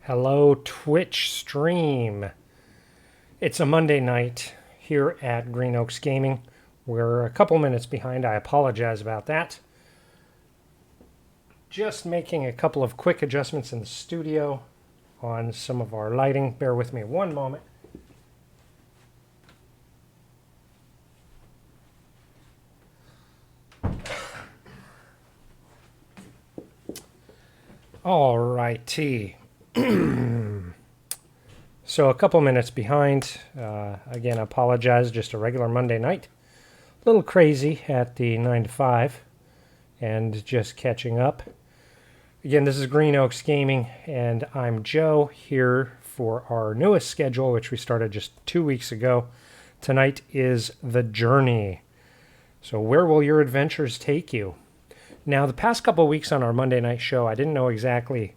Hello, Twitch stream. It's a Monday night here at Green Oaks Gaming. We're a couple minutes behind. I apologize about that. Just making a couple of quick adjustments in the studio on some of our lighting. Bear with me one moment. All righty. So a couple minutes behind. Again, I apologize. Just a regular Monday night. A little crazy at the 9 to 5 and just catching up. Again, this is Green Oaks Gaming, and I'm Joe here for our newest schedule, which we started just 2 weeks ago. Tonight is The Journey. So where will your adventures take you? Now, the past couple of weeks on our Monday night show, I didn't know exactly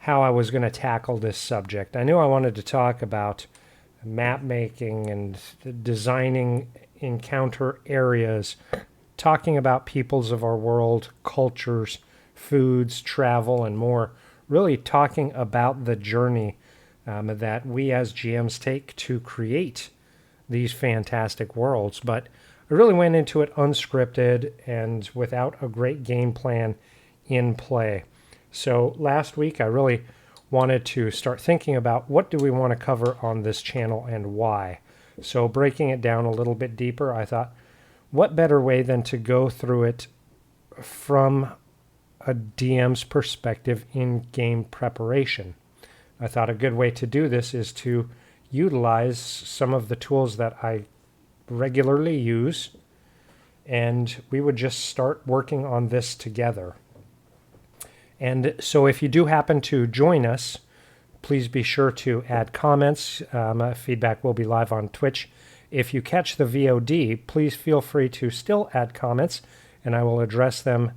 how I was going to tackle this subject. I knew I wanted to talk about map making and designing encounter areas, talking about peoples of our world, cultures, foods, travel, and more. Really talking about the journey that we as GMs take to create these fantastic worlds. But I really went into it unscripted and without a great game plan in play. So last week I really wanted to start thinking about what do we want to cover on this channel and why. So breaking it down a little bit deeper, I thought, what better way than to go through it from a DM's perspective in game preparation. I thought a good way to do this is to utilize some of the tools that I regularly use, and we would just start working on this together. And so if you do happen to join us, please be sure to add comments. Feedback will be live on Twitch. If you catch the VOD, please feel free to still add comments, and I will address them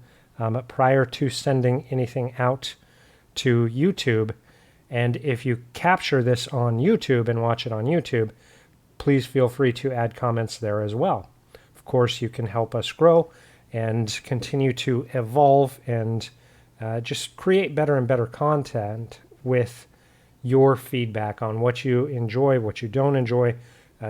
prior to sending anything out to YouTube. And if you capture this on YouTube and watch it on YouTube, please feel free to add comments there as well. Of course, you can help us grow and continue to evolve and just create better and better content with your feedback on what you enjoy, what you don't enjoy,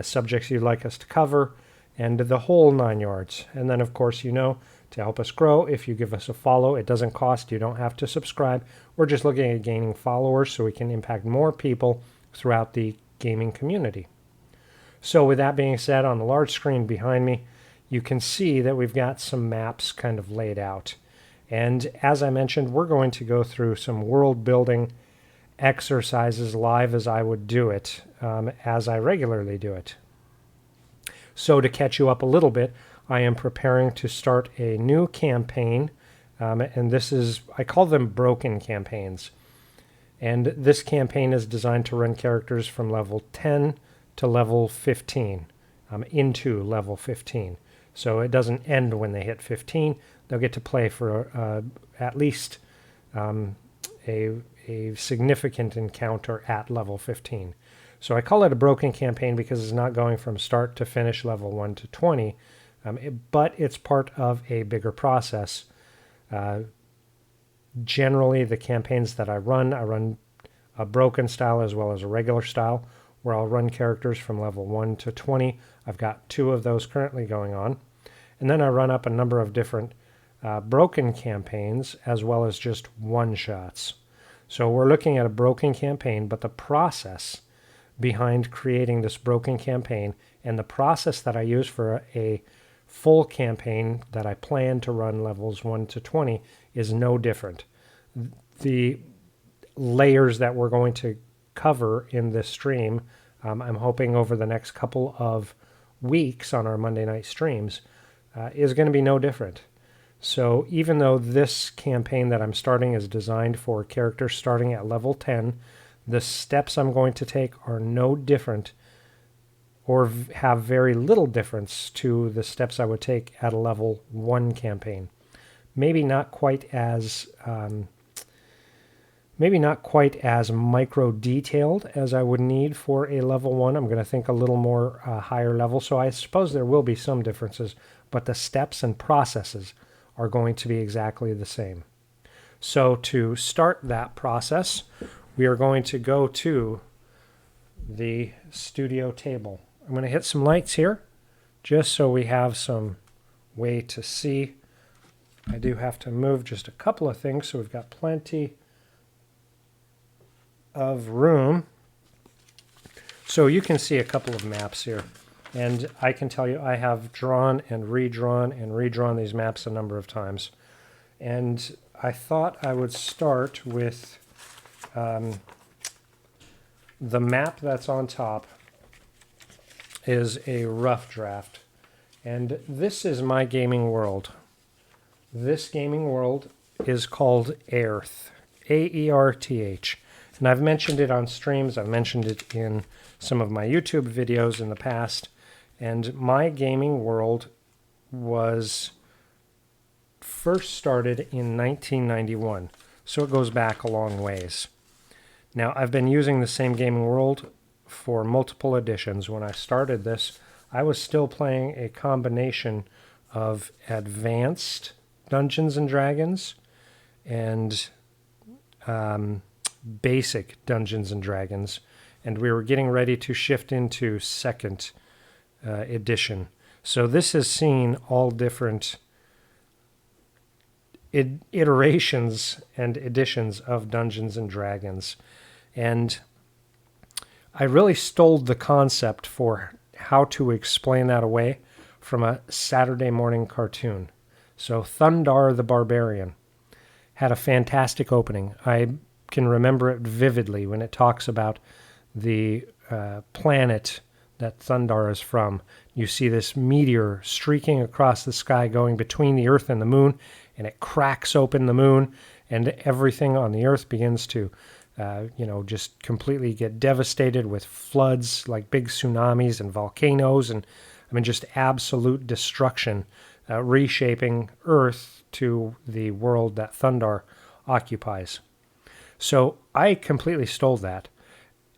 subjects you'd like us to cover, and the whole 9 yards. And then, of course, to help us grow, if you give us a follow, it doesn't cost. You don't have to subscribe. We're just looking at gaining followers so we can impact more people throughout the gaming community. So with that being said, on the large screen behind me, you can see that we've got some maps kind of laid out. And as I mentioned, we're going to go through some world building exercises live as I would do it, as I regularly do it. So to catch you up a little bit, I am preparing to start a new campaign, and this is, I call them broken campaigns. And this campaign is designed to run characters from level 10 to level 15, into level 15. So it doesn't end when they hit 15. They'll get to play for at least a significant encounter at level 15. So I call it a broken campaign because it's not going from start to finish level 1 to 20, but it's part of a bigger process. Generally, the campaigns that I run a broken style as well as a regular style, where I'll run characters from level 1 to 20. I've got 2 of those currently going on. And then I run up a number of different broken campaigns as well as just one-shots. So we're looking at a broken campaign, but the process behind creating this broken campaign and the process that I use for a full campaign that I plan to run levels 1 to 20 is no different. The layers that we're going to cover in this stream, I'm hoping over the next couple of weeks on our Monday night streams, is going to be no different. So even though this campaign that I'm starting is designed for characters starting at level 10, the steps I'm going to take are no different or have very little difference to the steps I would take at a level 1 campaign. Maybe not quite as micro detailed as I would need for a level 1. I'm going to think a little more higher level. So I suppose there will be some differences, but the steps and processes are going to be exactly the same. So to start that process, we are going to go to the studio table. I'm going to hit some lights here just so we have some way to see. I do have to move just a couple of things so we've got plenty of room. So you can see a couple of maps here. And I can tell you I have drawn and redrawn these maps a number of times. And I thought I would start with the map that's on top is a rough draft. And this is my gaming world. This gaming world is called Aerth, A-E-R-T-H. And I've mentioned it on streams. I've mentioned it in some of my YouTube videos in the past. And my gaming world was first started in 1991. So it goes back a long ways. Now, I've been using the same gaming world for multiple editions. When I started this, I was still playing a combination of advanced Dungeons and Dragons and basic Dungeons and Dragons. And we were getting ready to shift into second edition. So this has seen all different iterations and editions of Dungeons and Dragons. And I really stole the concept for how to explain that away from a Saturday morning cartoon. So Thundar the Barbarian had a fantastic opening. I can remember it vividly when it talks about the planet that Thundar is from. You see this meteor streaking across the sky going between the Earth and the moon, and it cracks open the moon, and everything on the Earth begins to just completely get devastated with floods like big tsunamis and volcanoes, and just absolute destruction, reshaping Earth to the world that Thundar occupies. So I completely stole that.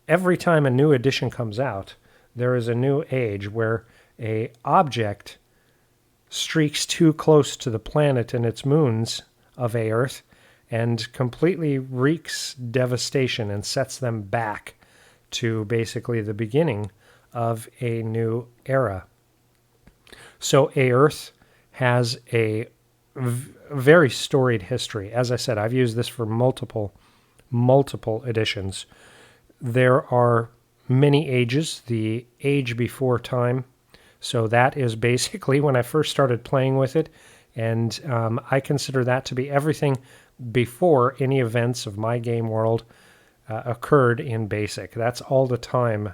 Every time a new edition comes out, there is a new age where a object streaks too close to the planet and its moons of Earth and completely wreaks devastation and sets them back to basically the beginning of a new era. So Earth has a very storied history. As I said, I've used this for multiple editions. There are many ages, the age before time. So that is basically when I first started playing with it. And I consider that to be everything before any events of my game world occurred in BASIC. That's all the time,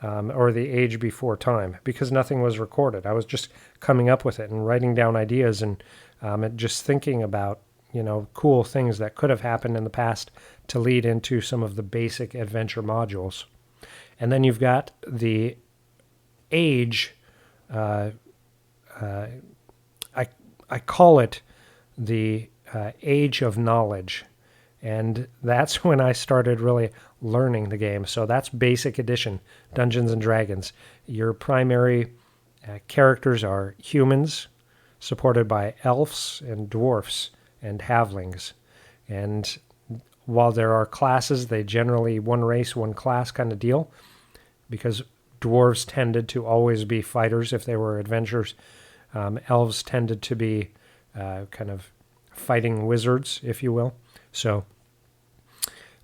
or the age before time, because nothing was recorded. I was just coming up with it and writing down ideas and just thinking about, cool things that could have happened in the past to lead into some of the basic adventure modules. And then you've got the age, I call it the age of knowledge. And that's when I started really learning the game. So that's basic edition, Dungeons and Dragons. Your primary characters are humans, supported by elves and dwarfs and halflings. And while there are classes, they generally one race, one class kind of deal, because dwarves tended to always be fighters if they were adventurers. Elves tended to be kind of fighting wizards, if you will. So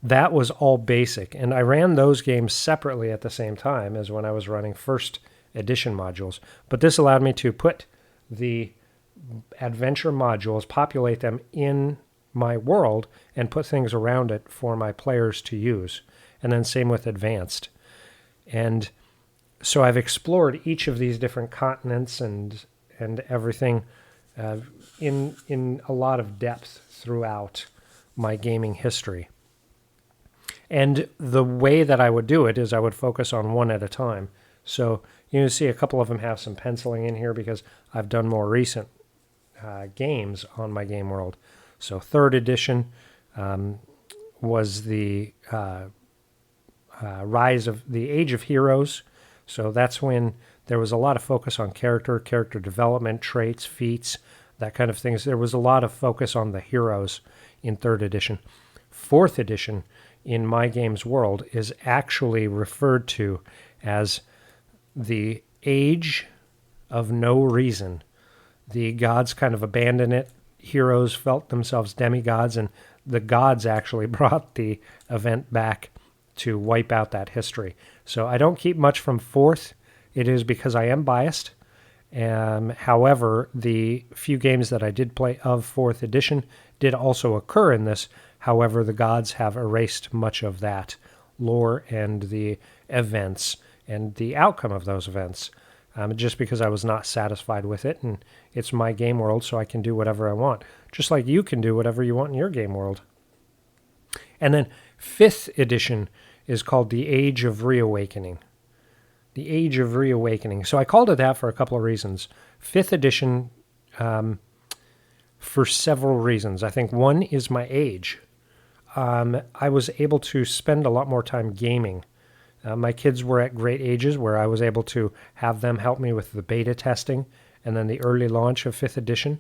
that was all basic. And I ran those games separately at the same time as when I was running first edition modules. But this allowed me to put the adventure modules, populate them in my world, and put things around it for my players to use. And then same with advanced. And so I've explored each of these different continents and everything in a lot of depth throughout my gaming history. And the way that I would do it is I would focus on one at a time. So you see a couple of them have some penciling in here because I've done more recent games on my game world. So third edition was the rise of the Age of Heroes. So that's when there was a lot of focus on character development, traits, feats, that kind of things. There was a lot of focus on the heroes in third edition. 4th edition in my game's world is actually referred to as the Age of No Reason. The gods kind of abandoned it. Heroes felt themselves demigods, and the gods actually brought the event back to wipe out that history. So I don't keep much from 4th. It is because I am biased. However, the few games that I did play of 4th edition did also occur in this. However, the gods have erased much of that lore and the events and the outcome of those events, just because I was not satisfied with it, and it's my game world, so I can do whatever I want, just like you can do whatever you want in your game world. And then 5th edition is called the Age of Reawakening. The Age of Reawakening. So I called it that for a couple of reasons. 5th edition, for several reasons. I think one is my age. I was able to spend a lot more time gaming. My kids were at great ages where I was able to have them help me with the beta testing and then the early launch of 5th edition.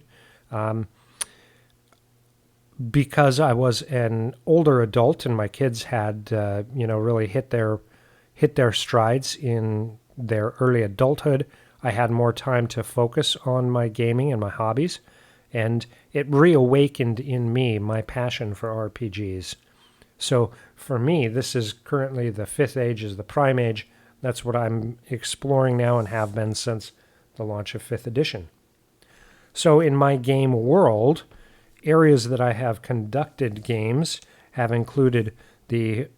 Because I was an older adult and my kids had, really hit their strides in their early adulthood, I had more time to focus on my gaming and my hobbies, and it reawakened in me my passion for RPGs. So for me, this is currently the 5th age, is the prime age. That's what I'm exploring now and have been since the launch of 5th edition. So in my game world, areas that I have conducted games have included the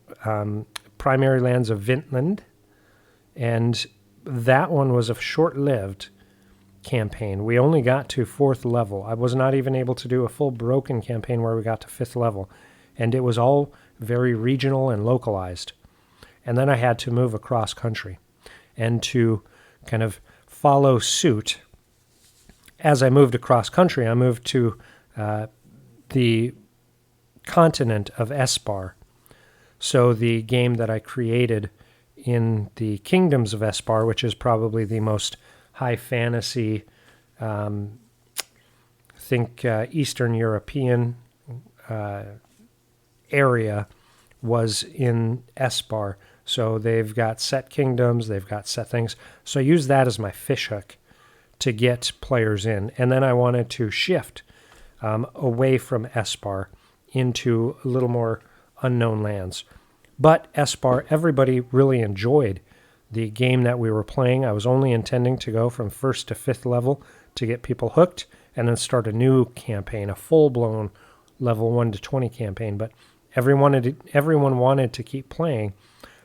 primary lands of Vintland, and that one was a short-lived campaign. We only got to 4th level. I was not even able to do a full broken campaign where we got to 5th level, and it was all very regional and localized. And then I had to move across country, and to kind of follow suit, as I moved across country, I moved to the continent of Espar. So the game that I created in the Kingdoms of Espar, which is probably the most high fantasy, Eastern European area, was in Espar. So they've got set kingdoms, they've got set things. So I use that as my fishhook to get players in. And then I wanted to shift away from Espar into a little more unknown lands. But Espar, everybody really enjoyed the game that we were playing. I was only intending to go from 1st to 5th level to get people hooked and then start a new campaign, a full-blown level 1 to 20 campaign. But everyone wanted to keep playing,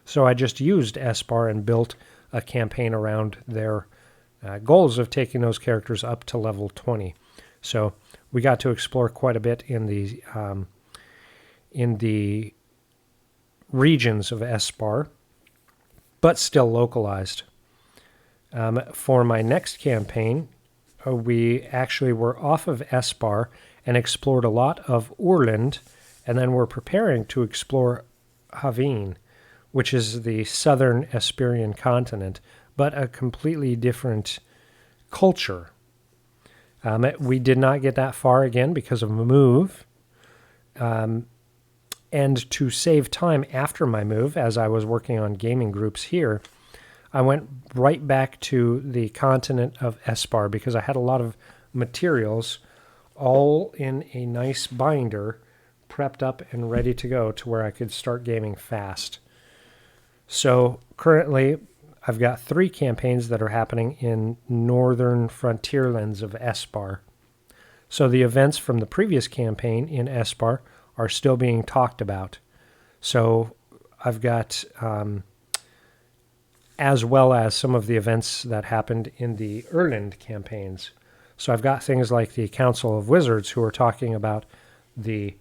so I just used Espar and built a campaign around their goals of taking those characters up to level 20. So we got to explore quite a bit in the regions of Espar, but still localized. For my next campaign, we actually were off of Espar and explored a lot of Urland, and then we're preparing to explore Havin, which is the southern Esperian continent, but a completely different culture. We did not get that far again because of a move. And to save time after my move, as I was working on gaming groups here, I went right back to the continent of Espar because I had a lot of materials all in a nice binder, prepped up and ready to go to where I could start gaming fast. So currently, I've got 3 campaigns that are happening in northern frontierlands of Espar. So the events from the previous campaign in Espar are still being talked about. So I've got, as well as some of the events that happened in the Erland campaigns. So I've got things like the Council of Wizards who are talking about the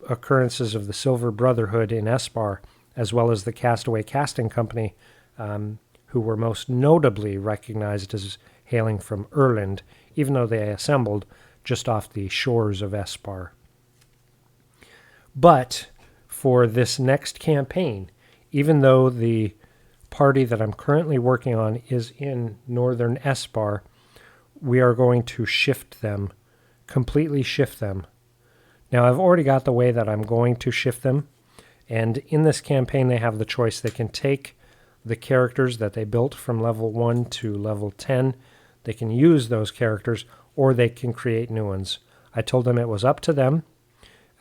occurrences of the Silver Brotherhood in Espar, as well as the Castaway Casting Company, who were most notably recognized as hailing from Erland, even though they assembled just off the shores of Espar. But for this next campaign, even though the party that I'm currently working on is in northern Espar, we are going to completely shift them Now I've already got the way that I'm going to shift them, and in this campaign they have the choice. They can take the characters that they built from level 1 to level 10. They can use those characters, or they can create new ones. I told them it was up to them.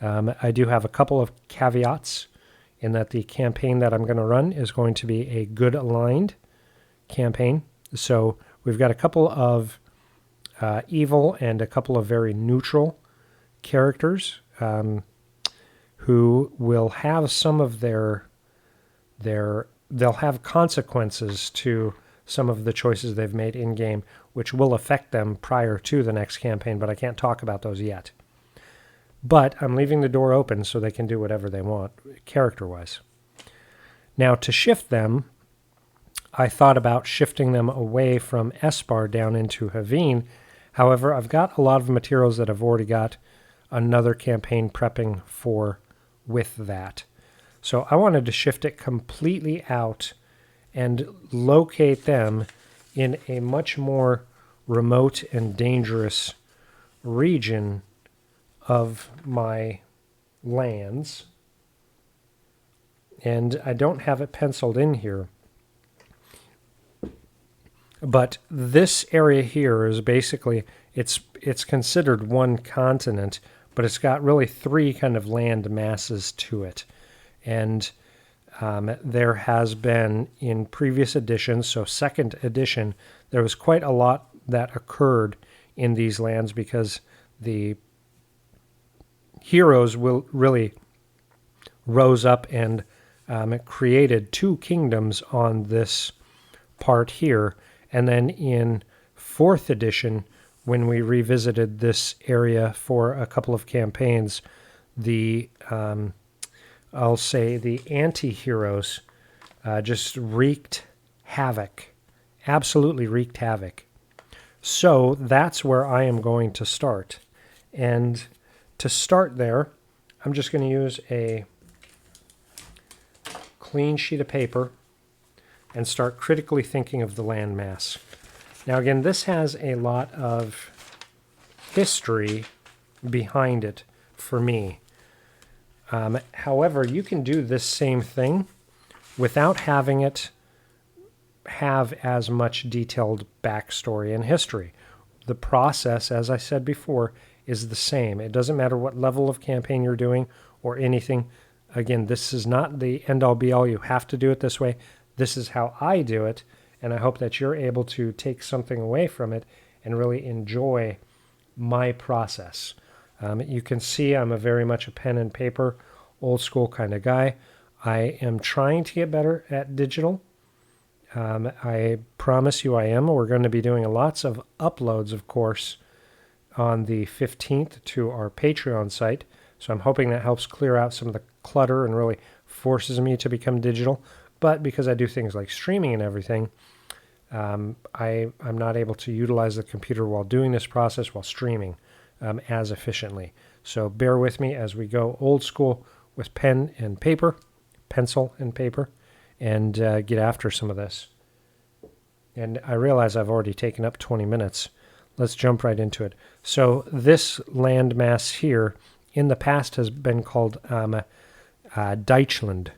I do have a couple of caveats in that the campaign that I'm going to run is going to be a good aligned campaign. So we've got a couple of evil and a couple of very neutral characters who will have some of they'll have consequences to some of the choices they've made in-game, which will affect them prior to the next campaign, but I can't talk about those yet. But I'm leaving the door open so they can do whatever they want, character-wise. Now, to shift them, I thought about shifting them away from Espar down into Haveen. However, I've got a lot of materials that I've already got another campaign prepping for with that. So I wanted to shift it completely out and locate them in a much more remote and dangerous region of my lands. And I don't have it penciled in here, but this area here is basically, it's considered one continent, but it's got really 3 kind of land masses to it. And there has been in previous editions, so 2nd edition, there was quite a lot that occurred in these lands because the heroes really rose up and created 2 kingdoms on this part here. And then in 4th edition, when we revisited this area for a couple of campaigns, the I'll say the anti-heroes just wreaked havoc, absolutely wreaked havoc. So that's where I am going to start. And to start there, I'm just going to use a clean sheet of paper and start critically thinking of the landmass. Now again, this has a lot of history behind it for me. However, you can do this same thing without having it have as much detailed backstory and history. The process, as I said before, is the same. It doesn't matter what level of campaign you're doing or anything. Again, this is not the end-all be-all. You have to do it this way. This is how I do it, and I hope that you're able to take something away from it and really enjoy my process. You can see I'm very much a pen and paper, old school kind of guy. I am trying to get better at digital. I promise you I am. We're going to be doing lots of uploads, of course, on the 15th to our Patreon site. So I'm hoping that helps clear out some of the clutter and really forces me to become digital. But because I do things like streaming and everything, I'm not able to utilize the computer while doing this process while streaming as efficiently. So bear with me as we go old school with pen and paper, pencil and paper, and get after some of this. And I realize I've already taken up 20 minutes. Let's jump right into it. So this landmass here in the past has been called Deutschland.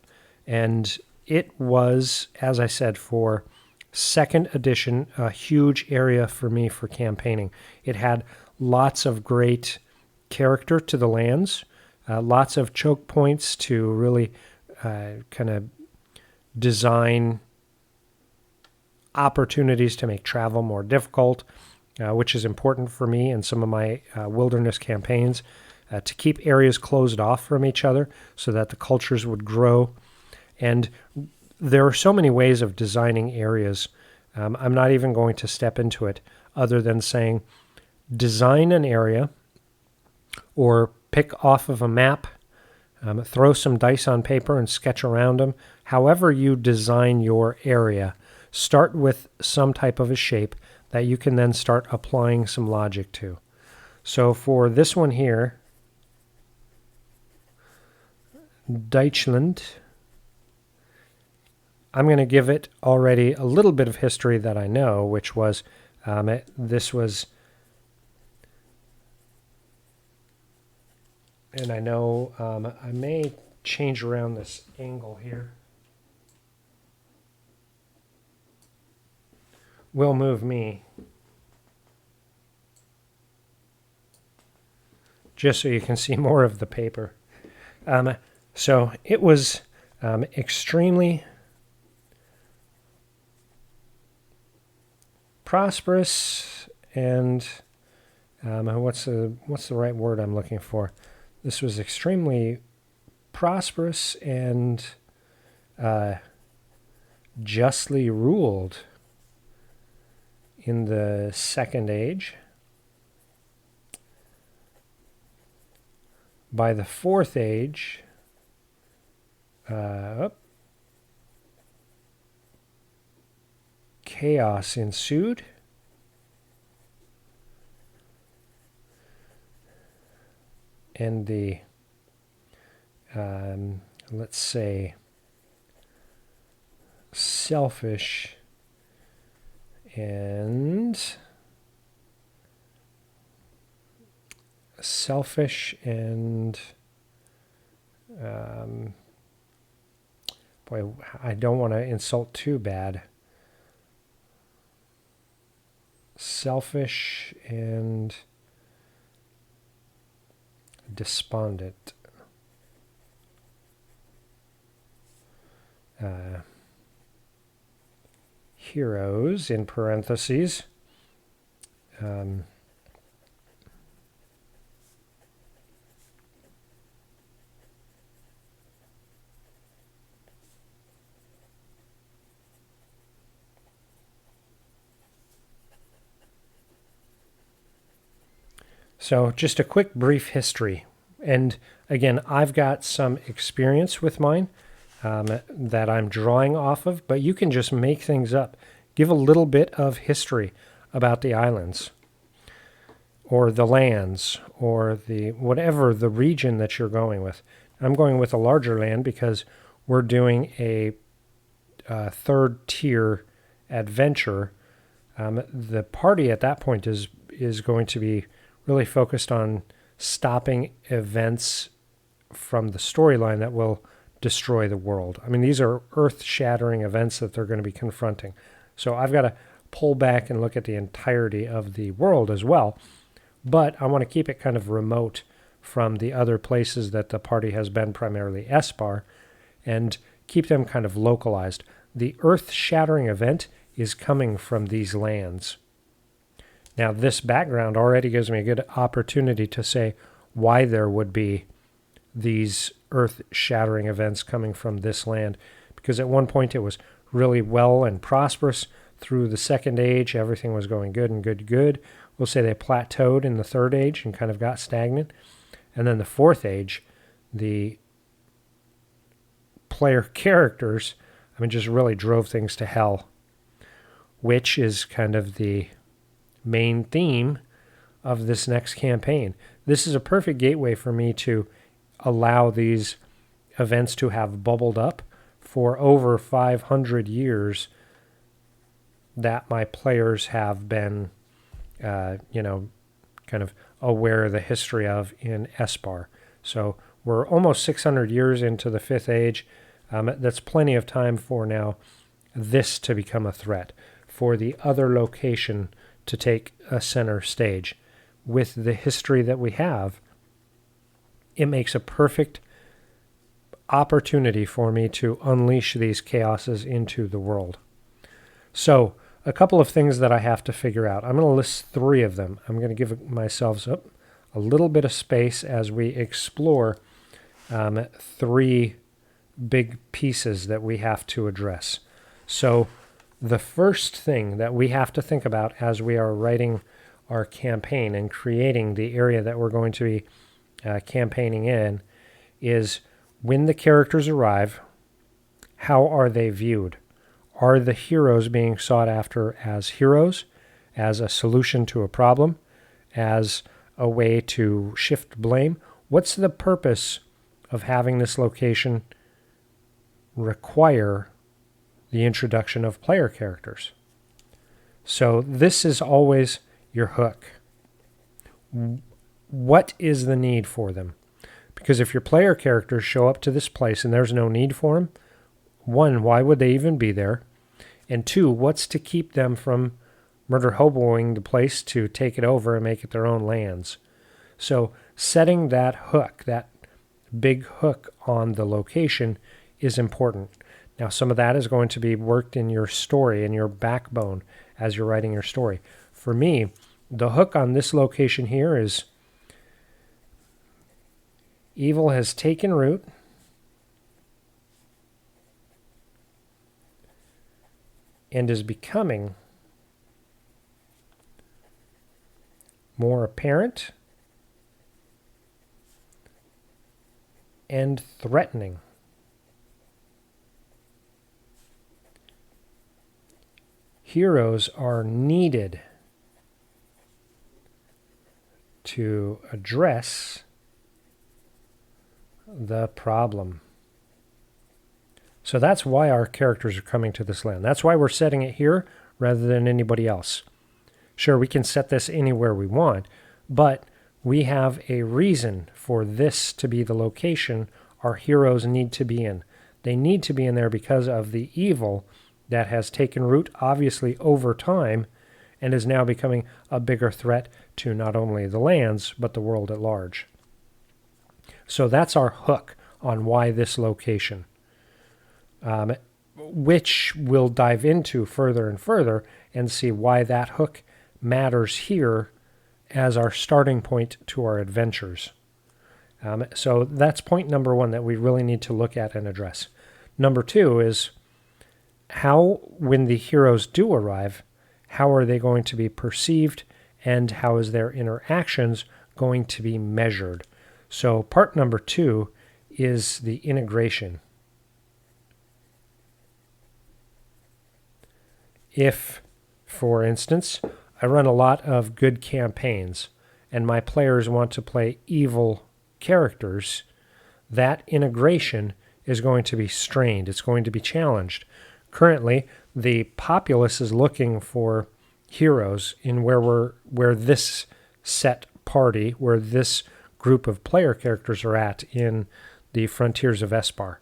And it was, as I said, for 2nd edition, a huge area for me for campaigning. It had lots of great character to the lands, lots of choke points to really kind of design opportunities to make travel more difficult, which is important for me in some of my wilderness campaigns, to keep areas closed off from each other so that the cultures would grow. And there are so many ways of designing areas. I'm not even going to step into it other than saying design an area or pick off of a map, throw some dice on paper and sketch around them. However you design your area, start with some type of a shape that you can then start applying some logic to. So for this one here, Deutschland, I'm going to give it already a little bit of history that I know, which was this was And I know I may change around this angle here. Will move me. Just so you can see more of the paper. So it was extremely prosperous and what's the right word I'm looking for? This was extremely prosperous and justly ruled in the Second Age. By the Fourth Age, chaos ensued. And the, let's say, selfish and boy, I don't want to insult too bad. Selfish and despondent. Heroes, in parentheses. So just a quick brief history. And again, I've got some experience with mine that I'm drawing off of, but you can just make things up. Give a little bit of history about the islands or the lands or the whatever the region that you're going with. I'm going with a larger land because we're doing a third tier adventure. The party at that point is going to be really focused on stopping events from the storyline that will destroy the world. I mean, these are earth-shattering events that they're going to be confronting. So I've got to pull back and look at the entirety of the world as well. But I want to keep it kind of remote from the other places that the party has been, primarily Espar, and keep them kind of localized. The earth-shattering event is coming from these lands. Now, this background already gives me a good opportunity to say why there would be these earth-shattering events coming from this land, because at one point it was really well and prosperous. Through the Second Age, everything was going good and good. We'll say they plateaued in the Third Age and kind of got stagnant. And then the Fourth Age, the player characters, just really drove things to hell, which is kind of the main theme of this next campaign. This is a perfect gateway for me to allow these events to have bubbled up for over 500 years that my players have been, kind of aware of the history of in Espar. So we're almost 600 years into the Fifth Age. That's plenty of time for now this to become a threat, for the other location to take a center stage. With the history that we have, it makes a perfect opportunity for me to unleash these chaoses into the world. So, a couple of things that I have to figure out. I'm going to list 3 of them. I'm going to give myself a little bit of space as we explore 3 big pieces that we have to address. So, the first thing that we have to think about as we are writing our campaign and creating the area that we're going to be campaigning in is when the characters arrive, how are they viewed? Are the heroes being sought after as heroes, as a solution to a problem, as a way to shift blame? What's the purpose of having this location require the introduction of player characters? So this is always your hook. What is the need for them? Because if your player characters show up to this place and there's no need for them, one, why would they even be there? And two, what's to keep them from murder hoboing the place to take it over and make it their own lands? So setting that hook, that big hook on the location, is important. Now, some of that is going to be worked in your story and your backbone as you're writing your story. For me, the hook on this location here is evil has taken root, and is becoming more apparent and threatening. Heroes are needed to address the problem. So that's why our characters are coming to this land. That's why we're setting it here rather than anybody else. Sure, we can set this anywhere we want, but we have a reason for this to be the location our heroes need to be in. They need to be in there because of the evil that has taken root, obviously, over time, and is now becoming a bigger threat to not only the lands, but the world at large. So that's our hook on why this location, which we'll dive into further and further and see why that hook matters here as our starting point to our adventures. So that's point number one that we really need to look at and address. Number two is how, when the heroes do arrive, how are they going to be perceived and how is their interactions going to be measured? So part number two is the integration. If, for instance, I run a lot of good campaigns and my players want to play evil characters, that integration is going to be strained. It's going to be challenged. Currently, the populace is looking for heroes in where this set party, where this group of player characters are at in the frontiers of Espar.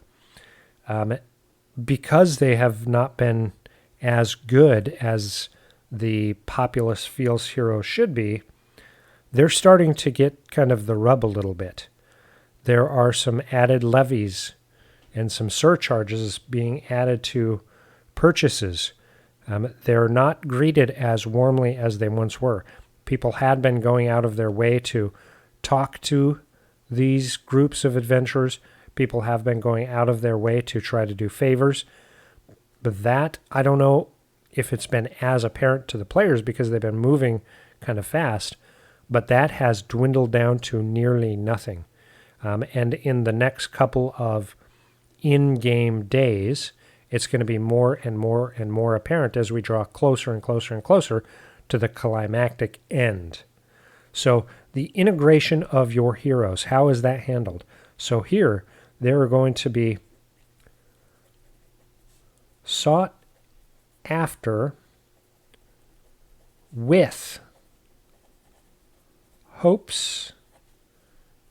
Because they have not been as good as the populace feels heroes should be, they're starting to get kind of the rub a little bit. There are some added levies and some surcharges being added to purchases. They're not greeted as warmly as they once were. People had been going out of their way to talk to these groups of adventurers. People have been going out of their way to try to do favors. But that, I don't know if it's been as apparent to the players because they've been moving kind of fast, but that has dwindled down to nearly nothing. And in the next couple of in-game days, it's going to be more and more and more apparent as we draw closer and closer and closer to the climactic end. So the integration of your heroes, how is that handled? So here, there are going to be sought after with hopes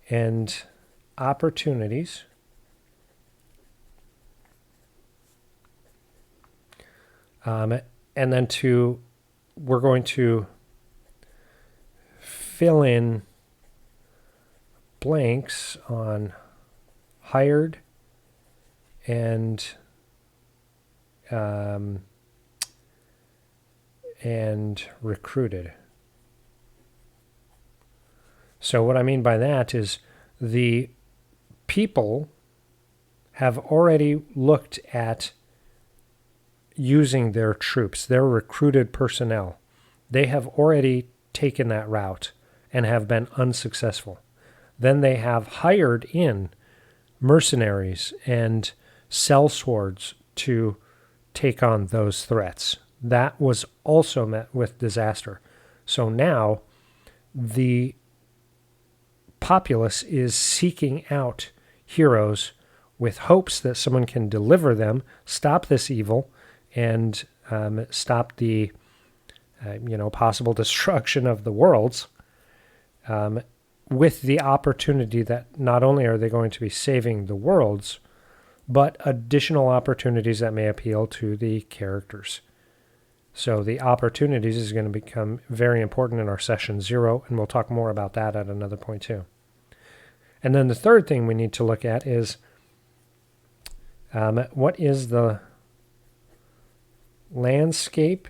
and opportunities and then we're going to fill in blanks on hired and recruited. So what I mean by that is the people have already looked at using their troops, their recruited personnel. They have already taken that route and have been unsuccessful. Then they have hired in mercenaries and sellswords to take on those threats. That was also met with disaster. So now the populace is seeking out heroes with hopes that someone can deliver them, stop this evil, and stop the possible destruction of the worlds with the opportunity that not only are they going to be saving the worlds, but additional opportunities that may appeal to the characters. So the opportunities is going to become very important in our session 0, and we'll talk more about that at another point too. And then the third thing we need to look at is what is the landscape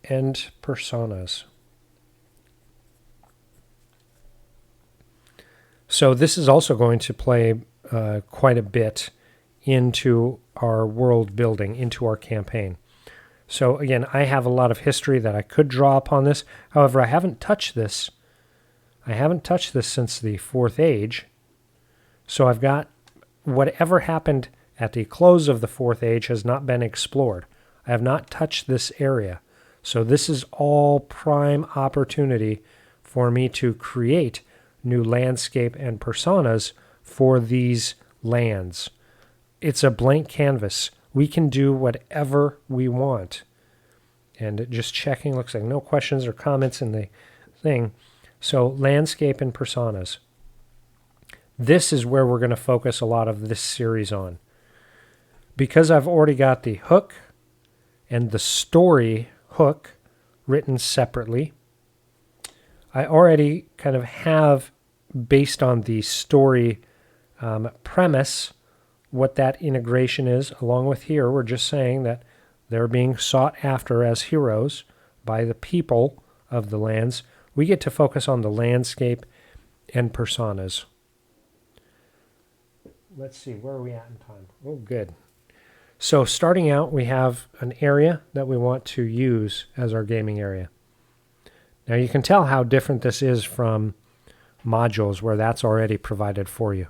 and personas. So this is also going to play quite a bit into our world building, into our campaign. So again, I have a lot of history that I could draw upon this. However, I haven't touched this. I haven't touched this since the 4th Age. So I've got whatever happened at the close of the 4th Age has not been explored. I have not touched this area. So this is all prime opportunity for me to create new landscape and personas for these lands. It's a blank canvas. We can do whatever we want. And just checking, looks like no questions or comments in the thing. So landscape and personas. This is where we're going to focus a lot of this series on. Because I've already got the hook and the story hook written separately, I already kind of have, based on the story premise, what that integration is. Along with here, we're just saying that they're being sought after as heroes by the people of the lands. We get to focus on the landscape and personas. Let's see, where are we at in time? Oh, good. So starting out, we have an area that we want to use as our gaming area. Now you can tell how different this is from modules where that's already provided for you.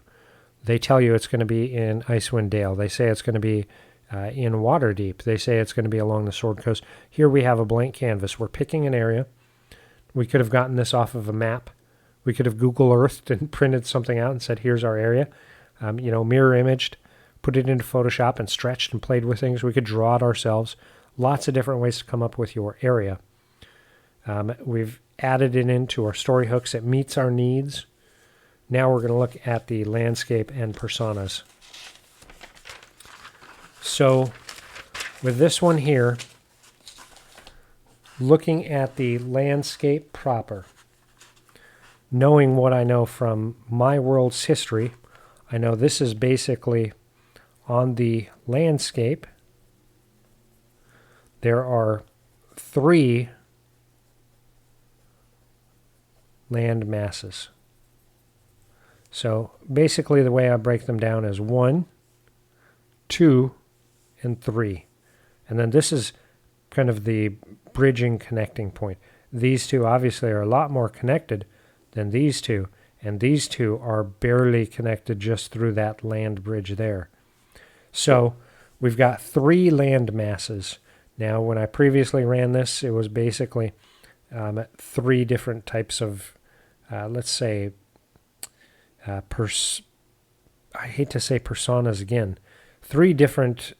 They tell you it's going to be in Icewind Dale. They say it's going to be in Waterdeep. They say it's going to be along the Sword Coast. Here we have a blank canvas. We're picking an area. We could have gotten this off of a map. We could have Google Earthed and printed something out and said, here's our area. Mirror imaged, put it into Photoshop and stretched and played with things. We could draw it ourselves. Lots of different ways to come up with your area. We've added it into our story hooks. It meets our needs. Now we're going to look at the landscape and personas. So with this one here, looking at the landscape proper, knowing what I know from my world's history, I know this is basically on the landscape. There are 3 land masses. So basically the way I break them down is 1, 2, and 3. And then this is kind of the bridging connecting point. These two obviously are a lot more connected than these two, and these two are barely connected just through that land bridge there. So we've got 3 land masses. Now when I previously ran this, it was basically 3 different types of, let's say, I hate to say personas again, 3 different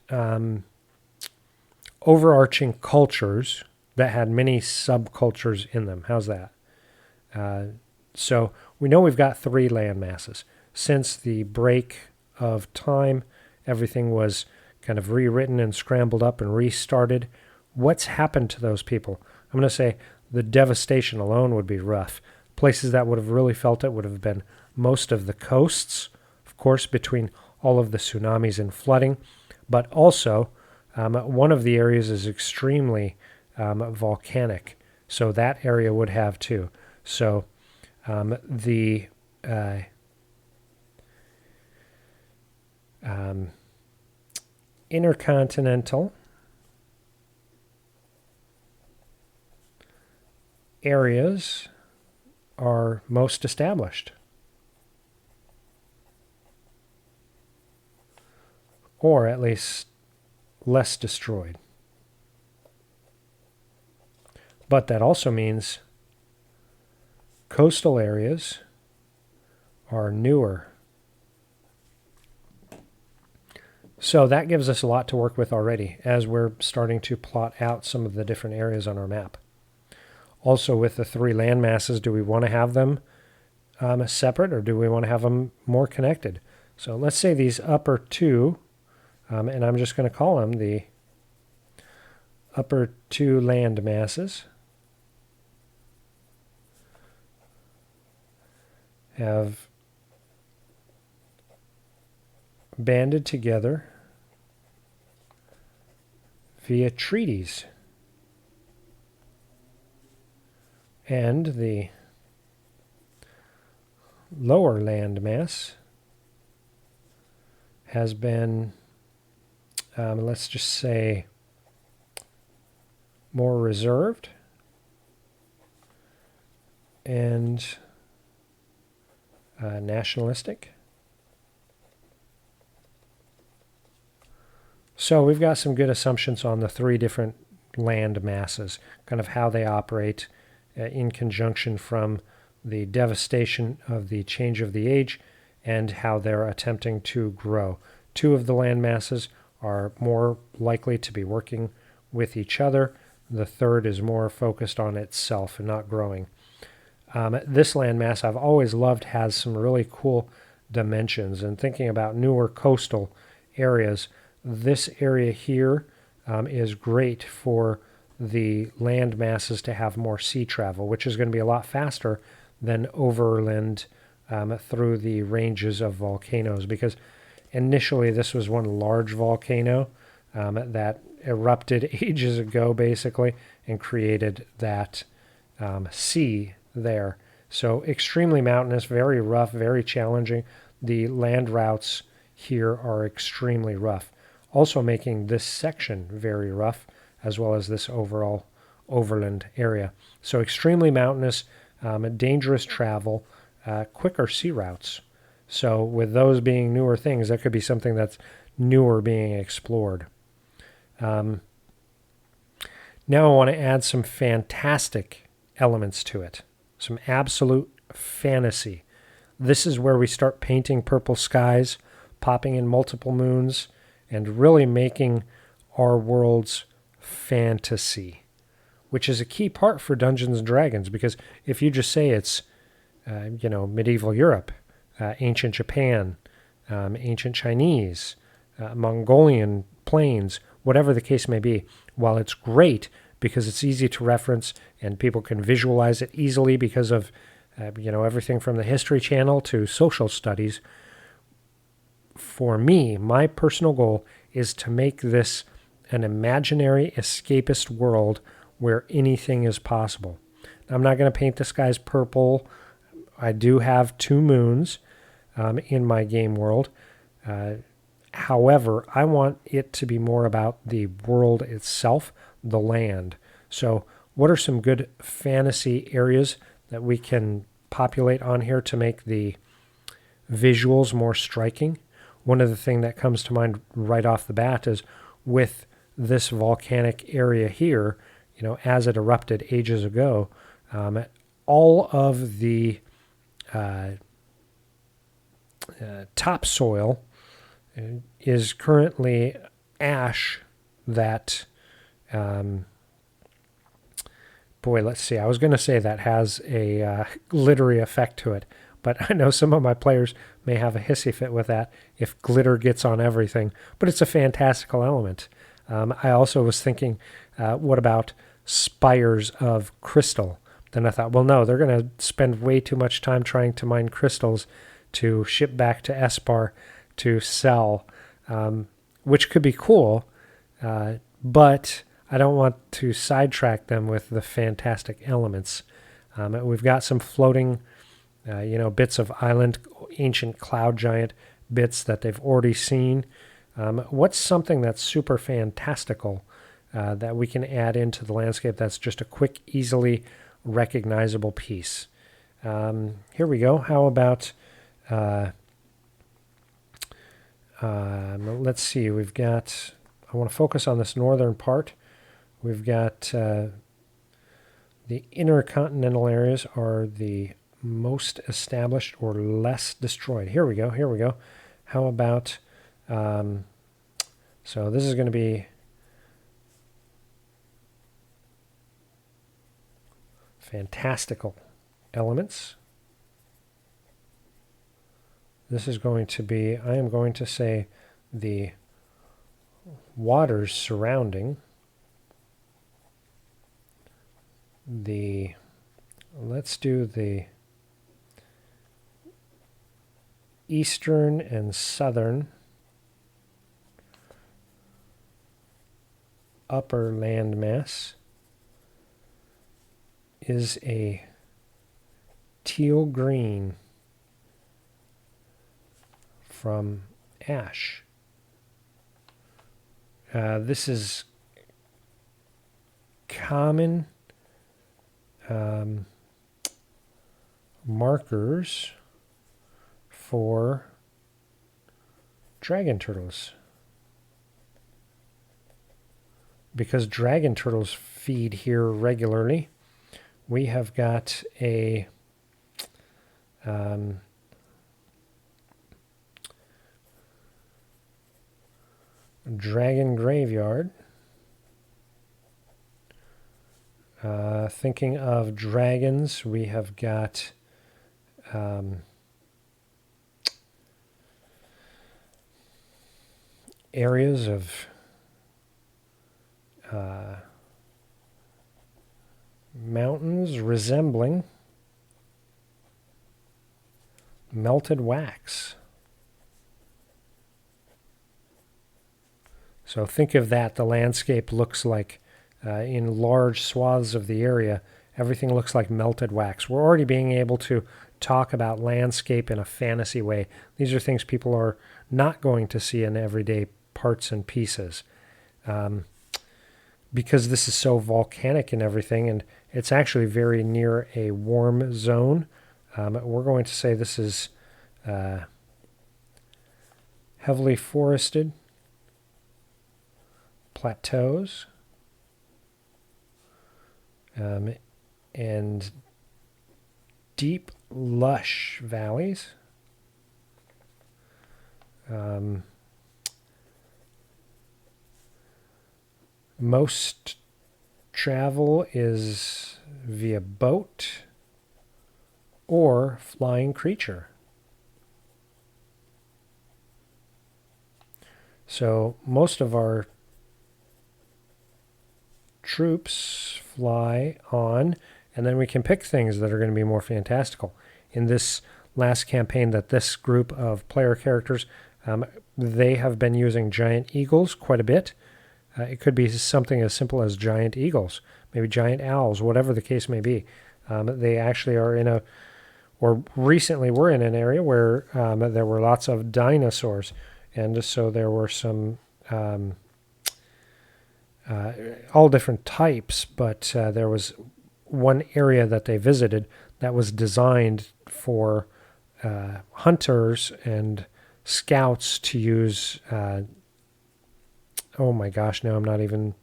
overarching cultures that had many subcultures in them. How's that? So we know we've got 3 land masses. Since the break of time, everything was kind of rewritten and scrambled up and restarted. What's happened to those people? I'm going to say the devastation alone would be rough. Places that would have really felt it would have been most of the coasts, of course, between all of the tsunamis and flooding, but also one of the areas is extremely volcanic, so that area would have too. So the intercontinental areas are most established, or at least less destroyed. But that also means coastal areas are newer. So that gives us a lot to work with already as we're starting to plot out some of the different areas on our map. Also, with the three land masses, do we want to have them separate, or do we want to have them more connected? So let's say these upper two, and I'm just going to call them the upper two land masses, have banded together via treaties, and the lower land mass has been, let's just say, more reserved and nationalistic. So we've got some good assumptions on the three different land masses, kind of how they operate in conjunction from the devastation of the change of the age and how they're attempting to grow. Two of the land masses are more likely to be working with each other. The third is more focused on itself and not growing. This landmass I've always loved has some really cool dimensions. And thinking about newer coastal areas, this area here is great for the land masses to have more sea travel, which is going to be a lot faster than overland through the ranges of volcanoes, because initially this was one large volcano that erupted ages ago, basically, and created that sea there. So extremely mountainous, very rough, very challenging. The land routes here are extremely rough, also making this section very rough, as well as this overall overland area. So extremely mountainous, dangerous travel, quicker sea routes. So with those being newer things, that could be something that's newer being explored. Now I want to add some fantastic elements to it, some absolute fantasy. This is where we start painting purple skies, popping in multiple moons, and really making our worlds fantasy, which is a key part for Dungeons & Dragons, because if you just say it's, medieval Europe, ancient Japan, ancient Chinese, Mongolian plains, whatever the case may be, while it's great because it's easy to reference and people can visualize it easily because of, everything from the History Channel to social studies, for me, my personal goal is to make this an imaginary escapist world where anything is possible. I'm not going to paint the skies purple. I do have 2 moons in my game world. However, I want it to be more about the world itself, the land. So what are some good fantasy areas that we can populate on here to make the visuals more striking? One of the things that comes to mind right off the bat is with this volcanic area here, as it erupted ages ago, all of the topsoil is currently ash that, let's see, I was going to say that has a glittery effect to it, but I know some of my players may have a hissy fit with that if glitter gets on everything, but it's a fantastical element. I also was thinking, what about spires of crystal? Then I thought, well, no, they're going to spend way too much time trying to mine crystals to ship back to Espar to sell, which could be cool, but I don't want to sidetrack them with the fantastic elements. We've got some floating, bits of island, ancient cloud giant bits that they've already seen. What's something that's super fantastical that we can add into the landscape that's just a quick, easily recognizable piece? Here we go. How about, let's see, we've got, I want to focus on this northern part. We've got the intercontinental areas are the most established or less destroyed. Here we go. How about, so this is going to be fantastical elements. This is going to be, I am going to say, the waters surrounding the, let's do the eastern and southern upper landmass is a teal green from ash. This is common markers for dragon turtles, because dragon turtles feed here regularly. We have got a dragon graveyard. Thinking of dragons, we have got areas of mountains resembling melted wax. So think of that. The landscape looks like, in large swaths of the area, everything looks like melted wax. We're already being able to talk about landscape in a fantasy way. These are things people are not going to see in everyday parts and pieces. Because this is so volcanic and everything, and it's actually very near a warm zone, we're going to say this is heavily forested plateaus and deep, lush valleys. Most travel is via boat or flying creature. So most of our troops fly on, and then we can pick things that are going to be more fantastical. In this last campaign that this group of player characters, they have been using giant eagles quite a bit. It could be something as simple as giant eagles, maybe giant owls, whatever the case may be. They actually are in or recently were in an area where there were lots of dinosaurs, and so there were some all different types, but there was one area that they visited that was designed for hunters and scouts to use. Oh my gosh, now I'm not even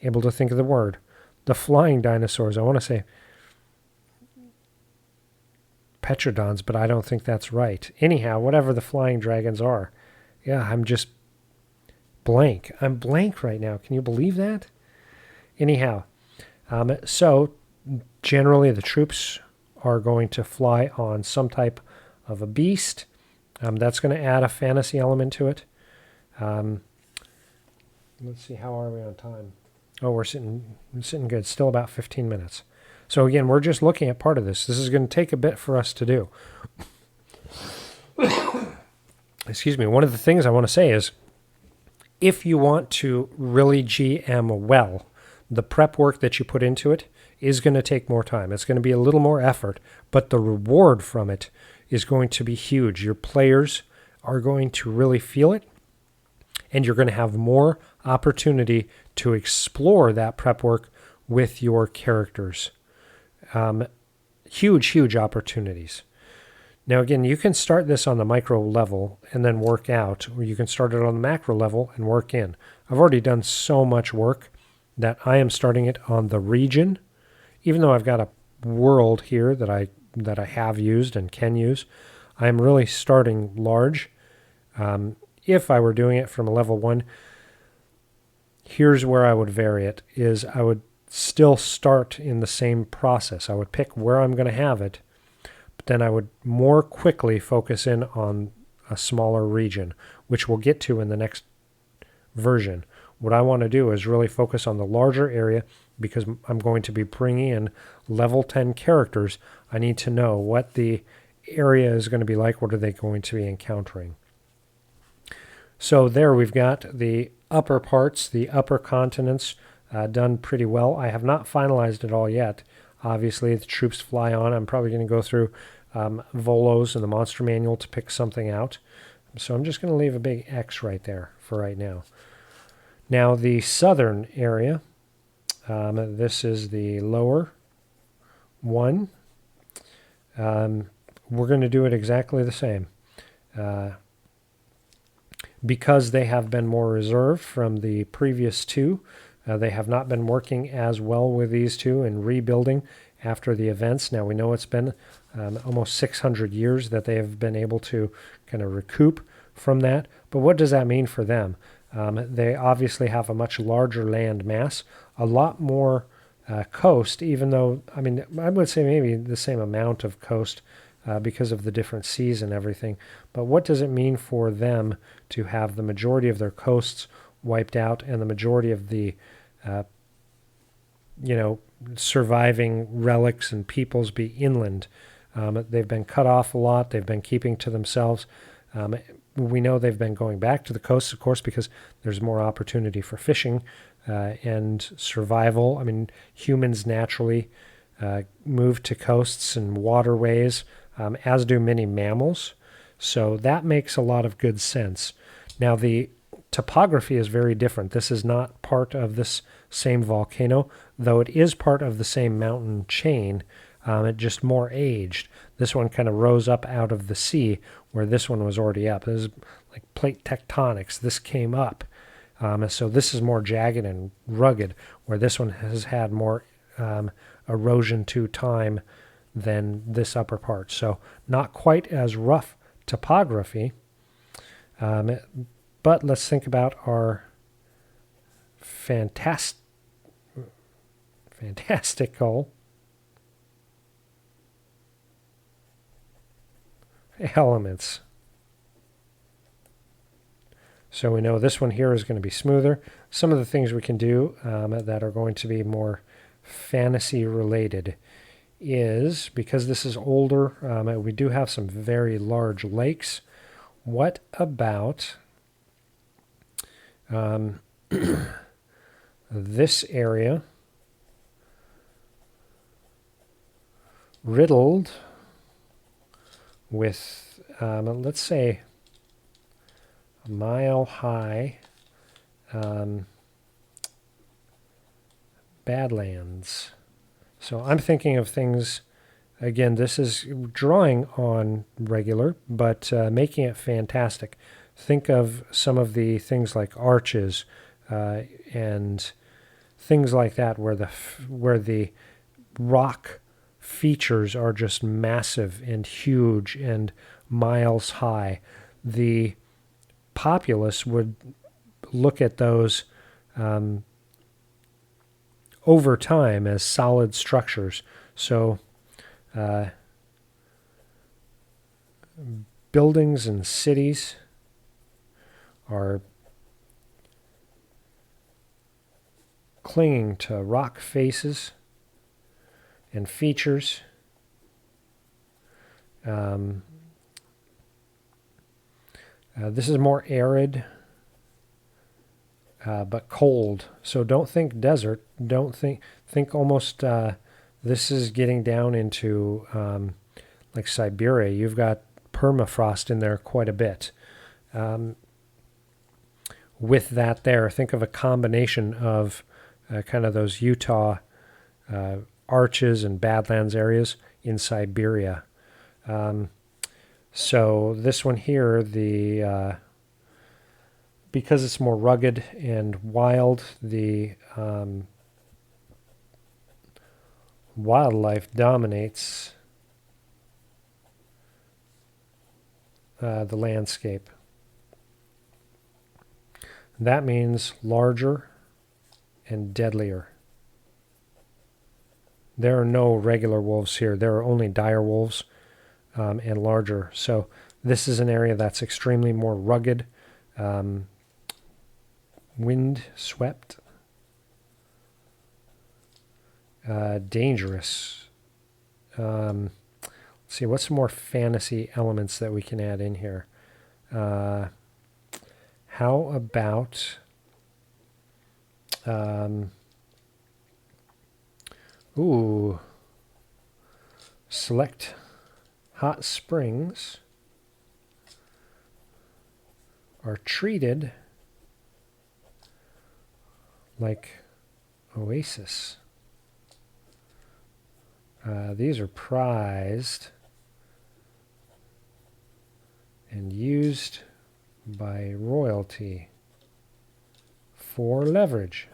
able to think of the word. The flying dinosaurs. I want to say petrodons, but I don't think that's right. Anyhow, whatever the flying dragons are. Yeah, I'm just blank. I'm blank right now. Can you believe that? Anyhow, so generally the troops are going to fly on some type of a beast. That's going to add a fantasy element to it. Let's see, how are we on time? Oh, we're sitting good. Still about 15 minutes. So again, we're just looking at part of this. This is going to take a bit for us to do. Excuse me. One of the things I want to say is, if you want to really GM well, the prep work that you put into it is going to take more time. It's going to be a little more effort, but the reward from it is going to be huge. Your players are going to really feel it, and you're going to have more opportunity to explore that prep work with your characters. Huge opportunities. Now, again, you can start this on the micro level and then work out, or you can start it on the macro level and work in. I've already done so much work that I am starting it on the region. Even though I've got a world here that I have used and can use, I'm really starting large. If I were doing it from a level 1, here's where I would vary it, is I would still start in the same process. I would pick where I'm going to have it, but then I would more quickly focus in on a smaller region, which we'll get to in the next version. What I want to do is really focus on the larger area because I'm going to be bringing in level 10 characters. I need to know what the area is going to be like. What are they going to be encountering? So there we've got the upper parts, the upper continents done pretty well. I have not finalized it all yet. Obviously, the troops fly on. I'm probably going to go through Volos and the monster manual to pick something out. So I'm just going to leave a big X right there for right now. Now the southern area, this is the lower one. We're going to do it exactly the same. Because they have been more reserved from the previous two, they have not been working as well with these two and rebuilding after the events. Now we know it's been almost 600 years that they have been able to kind of recoup from that. But what does that mean for them? They obviously have a much larger land mass, a lot more coast, even though, I mean, I would say maybe the same amount of coast because of the different seas and everything. But what does it mean for them to have the majority of their coasts wiped out and the majority of the, surviving relics and peoples be inland? They've been cut off a lot. They've been keeping to themselves. We know they've been going back to the coasts, of course, because there's more opportunity for fishing and survival. I mean, humans naturally move to coasts and waterways, as do many mammals. So that makes a lot of good sense. Now, the topography is very different. This is not part of this same volcano, though it is part of the same mountain chain. It just more aged. This one kind of rose up out of the sea, where this one was already up. This is like plate tectonics. This came up. So this is more jagged and rugged, where this one has had more erosion to time than this upper part. So not quite as rough topography. But let's think about our fantastical elements. So we know this one here is going to be smoother. Some of the things we can do that are going to be more fantasy related is, because this is older, we do have some very large lakes. What about this area riddled with, let's say, a mile-high badlands. So I'm thinking of things, again, this is drawing on regular, but making it fantastic. Think of some of the things like arches and things like that, where the rock features are just massive and huge and miles high. The populace would look at those over time as solid structures. So buildings and cities are clinging to rock faces and features. This is more arid, but cold. So don't think desert. Don't think almost. This is getting down into like Siberia. You've got permafrost in there quite a bit. With that there, think of a combination of kind of those Utah arches and badlands areas in Siberia. So this one here, because it's more rugged and wild, the wildlife dominates the landscape. That means larger and deadlier. There are no regular wolves here. There are only dire wolves and larger. So this is an area that's extremely more rugged, wind swept, dangerous. Let's see, what's some more fantasy elements that we can add in here? How about select hot springs are treated like oasis. These are prized and used by royalty for leverage.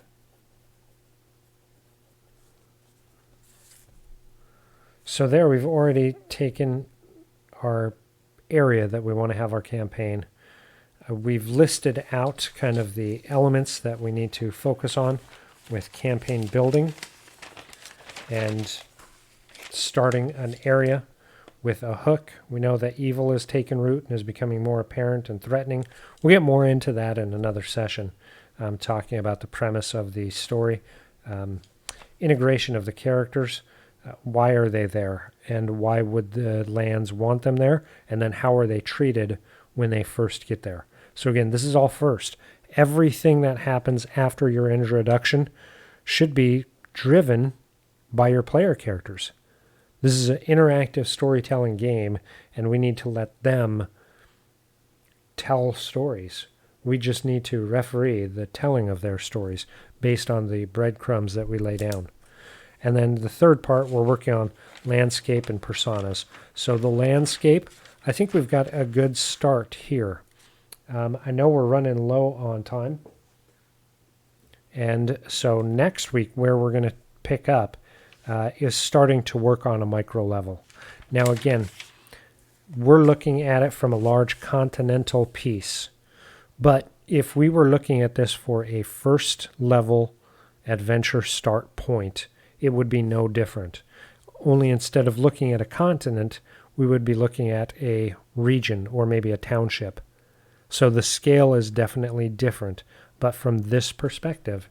So there we've already taken our area that we want to have our campaign. We've listed out kind of the elements that we need to focus on with campaign building and starting an area with a hook. We know that evil has taken root and is becoming more apparent and threatening. We'll get more into that in another session, talking about the premise of the story, integration of the characters. Why are they there, and why would the lands want them there, and then how are they treated when they first get there. So again, this is all first. Everything that happens after your introduction should be driven by your player characters. This is an interactive storytelling game, and we need to let them tell stories. We just need to referee the telling of their stories based on the breadcrumbs that we lay down. And then the third part, we're working on landscape and personas. So the landscape, I think we've got a good start here. I know we're running low on time. And so next week, where we're going to pick up is starting to work on a micro level. Now again, we're looking at it from a large continental piece. But if we were looking at this for a first level adventure start point, it would be no different. Only instead of looking at a continent, we would be looking at a region or maybe a township. So the scale is definitely different. But from this perspective,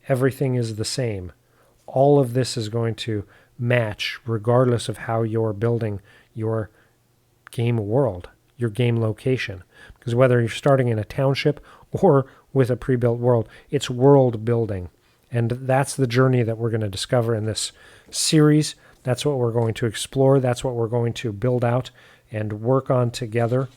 everything is the same. All of this is going to match regardless of how you're building your game world, your game location. Because whether you're starting in a township or with a pre-built world, it's world building. And that's the journey that we're going to discover in this series. That's what we're going to explore. That's what we're going to build out and work on together.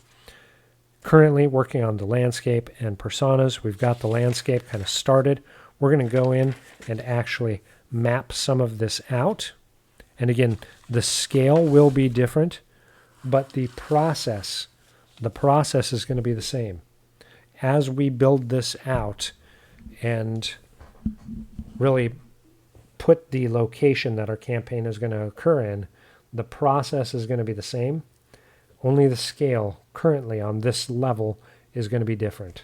Currently working on the landscape and personas. We've got the landscape kind of started. We're going to go in and actually map some of this out. And again, the scale will be different, but the process is going to be the same. As we build this out and really put the location that our campaign is going to occur in, the process is going to be the same. Only the scale currently on this level is going to be different.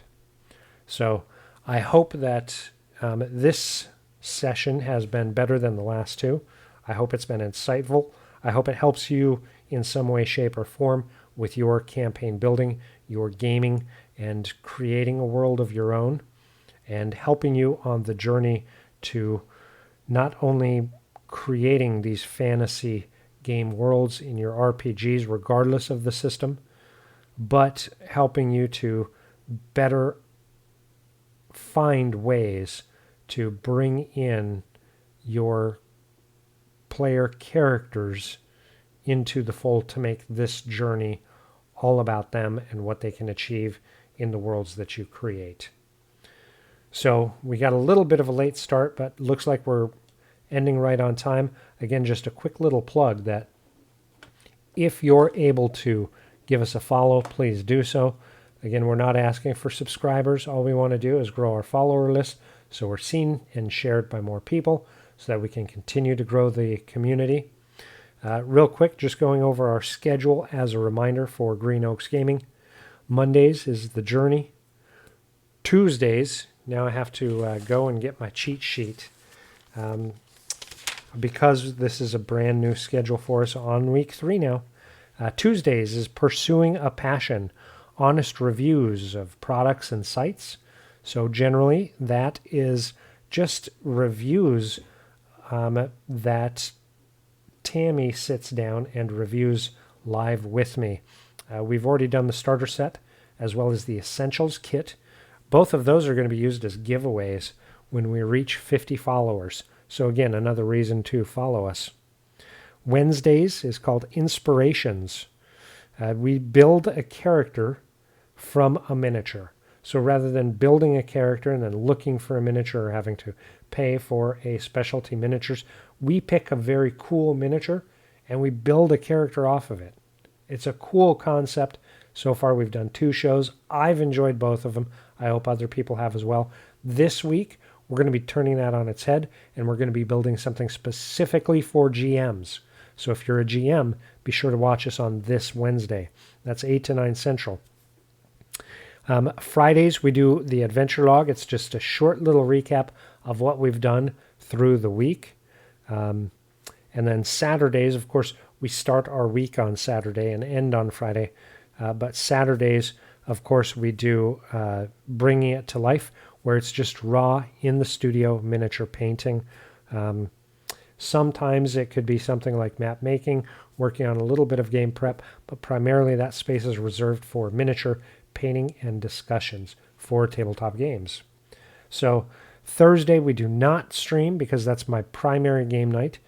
So I hope that this session has been better than the last two. I hope it's been insightful. I hope it helps you in some way, shape, or form with your campaign building, your gaming, and creating a world of your own, and helping you on the journey to not only creating these fantasy game worlds in your RPGs regardless of the system, but helping you to better find ways to bring in your player characters into the fold to make this journey all about them and what they can achieve in the worlds that you create. So we got a little bit of a late start, but looks like we're ending right on time. Again, just a quick little plug that if you're able to give us a follow, please do so. Again, we're not asking for subscribers. All we want to do is grow our follower list so we're seen and shared by more people so that we can continue to grow the community. Real quick, just going over our schedule as a reminder for Green Oaks Gaming. Mondays is the journey. Tuesdays, now I have to go and get my cheat sheet. because this is a brand new schedule for us on week 3 now. Tuesdays is Pursuing a Passion, honest reviews of products and sites. So generally, that is just reviews that Tammy sits down and reviews live with me. We've already done the starter set as well as the Essentials kit. Both of those are going to be used as giveaways when we reach 50 followers. So again, another reason to follow us. Wednesdays is called Inspirations. We build a character from a miniature. So rather than building a character and then looking for a miniature or having to pay for a specialty miniatures, we pick a very cool miniature and we build a character off of it. It's a cool concept. So far we've done 2 shows. I've enjoyed both of them. I hope other people have as well. This week we're going to be turning that on its head and we're going to be building something specifically for GMs. So if you're a GM, be sure to watch us on this Wednesday. That's 8 to 9 Central. Fridays, we do the adventure log. It's just a short little recap of what we've done through the week. And then Saturdays, of course, we start our week on Saturday and end on Friday. But Saturdays, of course, we do Bringing It to Life, where it's just raw in the studio miniature painting. Sometimes it could be something like map making, working on a little bit of game prep, but primarily that space is reserved for miniature painting and discussions for tabletop games. So Thursday we do not stream because that's my primary game night,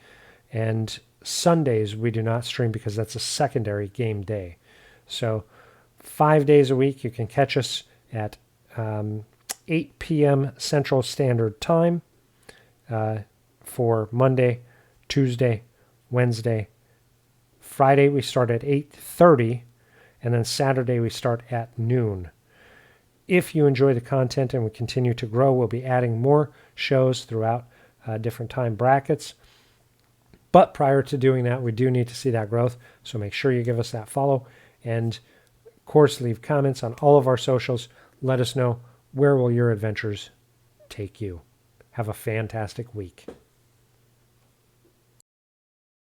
and Sundays we do not stream because that's a secondary game day. So 5 days a week you can catch us at 8 p.m. Central Standard Time for Monday, Tuesday, Wednesday. Friday we start at 8:30. And then Saturday we start at noon. If you enjoy the content and we continue to grow, we'll be adding more shows throughout different time brackets. But prior to doing that, we do need to see that growth. So make sure you give us that follow. And of course, leave comments on all of our socials. Let us know, where will your adventures take you. Have a fantastic week.